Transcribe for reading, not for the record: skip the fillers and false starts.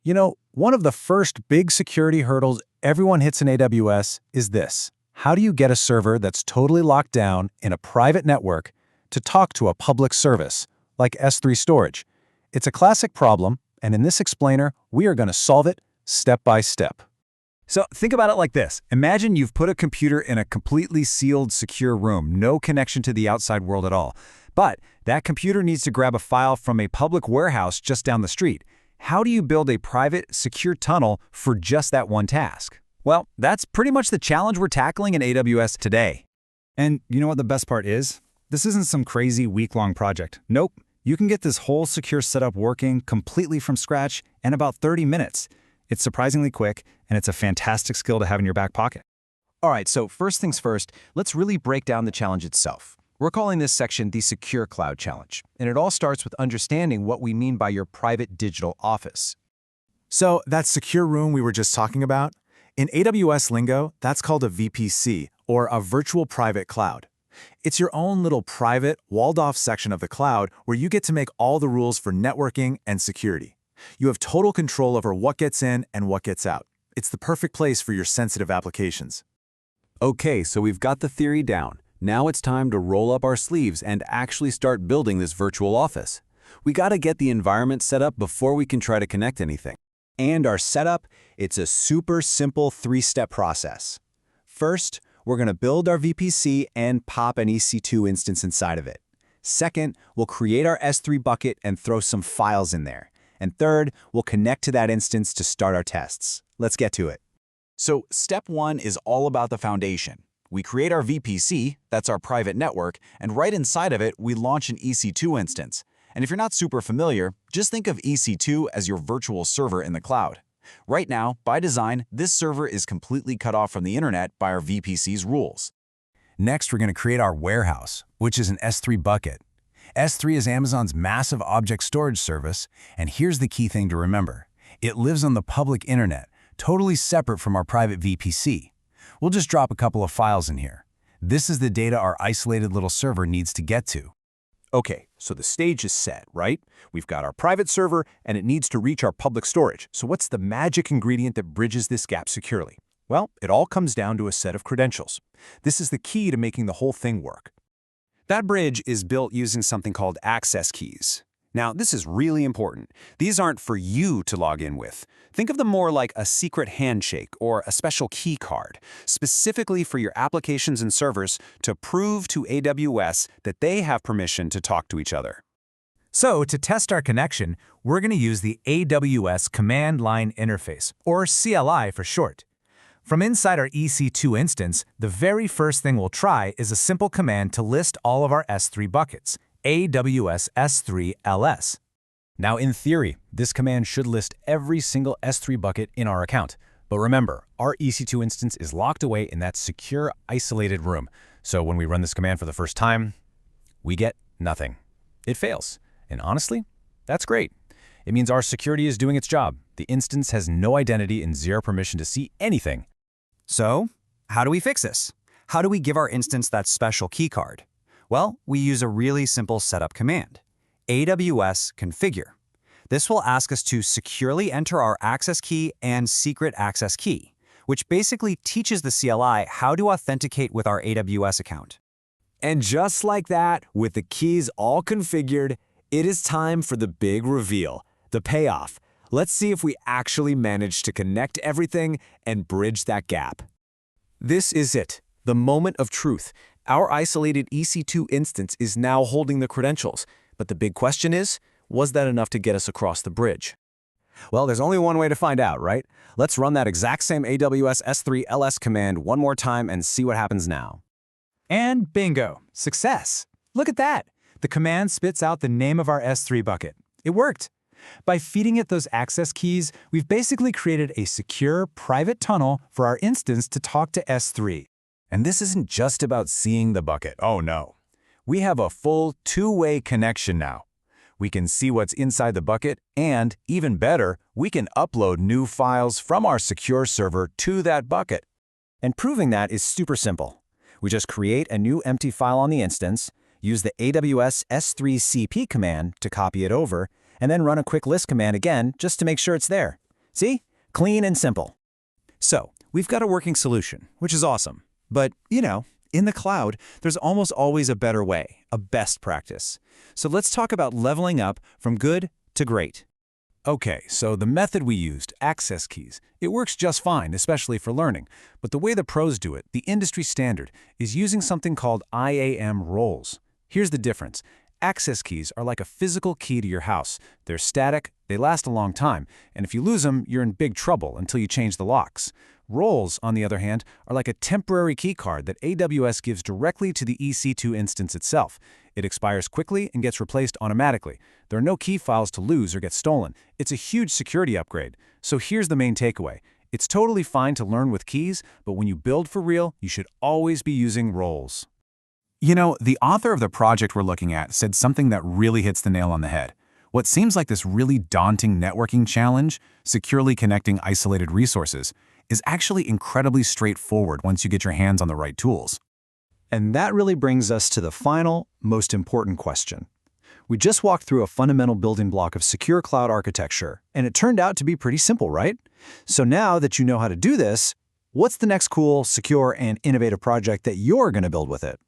One of the first big security hurdles everyone hits in AWS is this. How do you get a server that's totally locked down in a private network to talk to a public service, like S3 storage? It's a classic problem, and in this explainer, we are going to solve it step by step. So think about it like this. Imagine you've put a computer in a completely sealed, secure room, no connection to the outside world at all. But that computer needs to grab a file from a public warehouse just down the street. How do you build a private, secure tunnel for just that one task? Well, that's pretty much the challenge we're tackling in AWS today. And you know what the best part is? This isn't some crazy week-long project. Nope. You can get this whole secure setup working completely from scratch in about 30 minutes. It's surprisingly quick, and it's a fantastic skill to have in your back pocket. All right, so first things first, let's really break down the challenge itself. We're calling this section the Secure Cloud Challenge, and it all starts with understanding what we mean by your private digital office. So that secure room we were just talking about, in AWS lingo, that's called a VPC, or a virtual private cloud. It's your own little private, walled-off section of the cloud where you get to make all the rules for networking and security. You have total control over what gets in and what gets out. It's the perfect place for your sensitive applications. Okay, so we've got the theory down. Now it's time to roll up our sleeves and actually start building this virtual office. We got to get the environment set up before we can try to connect anything. And our setup, it's a super simple three-step process. First, we're going to build our VPC and pop an EC2 instance inside of it. Second, we'll create our S3 bucket and throw some files in there. And third, we'll connect to that instance to start our tests. Let's get to it. So step one is all about the foundation. We create our VPC, that's our private network, and right inside of it, we launch an EC2 instance. And if you're not super familiar, just think of EC2 as your virtual server in the cloud. Right now, by design, this server is completely cut off from the internet by our VPC's rules. Next, we're going to create our warehouse, which is an S3 bucket. S3 is Amazon's massive object storage service, and here's the key thing to remember. It lives on the public internet, totally separate from our private VPC. We'll just drop a couple of files in here. This is the data our isolated little server needs to get to. Okay, so the stage is set, right? We've got our private server, and it needs to reach our public storage. So what's the magic ingredient that bridges this gap securely? Well, it all comes down to a set of credentials. This is the key to making the whole thing work. That bridge is built using something called access keys. Now, this is really important. These aren't for you to log in with. Think of them more like a secret handshake or a special key card, specifically for your applications and servers to prove to AWS that they have permission to talk to each other. So, to test our connection, we're going to use the AWS Command Line Interface, or CLI for short. From inside our EC2 instance, the very first thing we'll try is a simple command to list all of our S3 buckets, AWS S3 LS. Now, in theory, this command should list every single S3 bucket in our account. But remember, our EC2 instance is locked away in that secure, isolated room. So when we run this command for the first time, we get nothing. It fails. And honestly, that's great. It means our security is doing its job. The instance has no identity and zero permission to see anything. So, how do we fix this? How do we give our instance that special key card? Well, we use a really simple setup command, AWS configure. This will ask us to securely enter our access key and secret access key, which basically teaches the CLI how to authenticate with our AWS account. And just like that, with the keys all configured, it is time for the big reveal, the payoff. Let's see if we actually managed to connect everything and bridge that gap. This is it, the moment of truth. Our isolated EC2 instance is now holding the credentials, but the big question is, was that enough to get us across the bridge? Well, there's only one way to find out, right? Let's run that exact same AWS S3 LS command one more time and see what happens now. And bingo, success. Look at that. The command spits out the name of our S3 bucket. It worked. By feeding it those access keys, we've basically created a secure, private tunnel for our instance to talk to S3. And this isn't just about seeing the bucket. Oh no. We have a full two-way connection now. We can see what's inside the bucket, and even better, we can upload new files from our secure server to that bucket. And proving that is super simple. We just create a new empty file on the instance, use the AWS S3 CP command to copy it over, and then run a quick list command again just to make sure it's there. See? Clean and simple. So, we've got a working solution, which is awesome. But, in the cloud, there's almost always a better way, a best practice. So let's talk about leveling up from good to great. Okay, so the method we used, access keys, it works just fine, especially for learning. But the way the pros do it, the industry standard, is using something called IAM roles. Here's the difference. Access keys are like a physical key to your house. They're static, they last a long time, and if you lose them, you're in big trouble until you change the locks. Roles, on the other hand, are like a temporary key card that AWS gives directly to the EC2 instance itself. It expires quickly and gets replaced automatically. There are no key files to lose or get stolen. It's a huge security upgrade. So here's the main takeaway. It's totally fine to learn with keys, but when you build for real, you should always be using roles. You know, the author of the project we're looking at said something that really hits the nail on the head. What seems like this really daunting networking challenge, securely connecting isolated resources, is actually incredibly straightforward once you get your hands on the right tools. And that really brings us to the final, most important question. We just walked through a fundamental building block of secure cloud architecture, and it turned out to be pretty simple, right? So now that you know how to do this, what's the next cool, secure, and innovative project that you're going to build with it?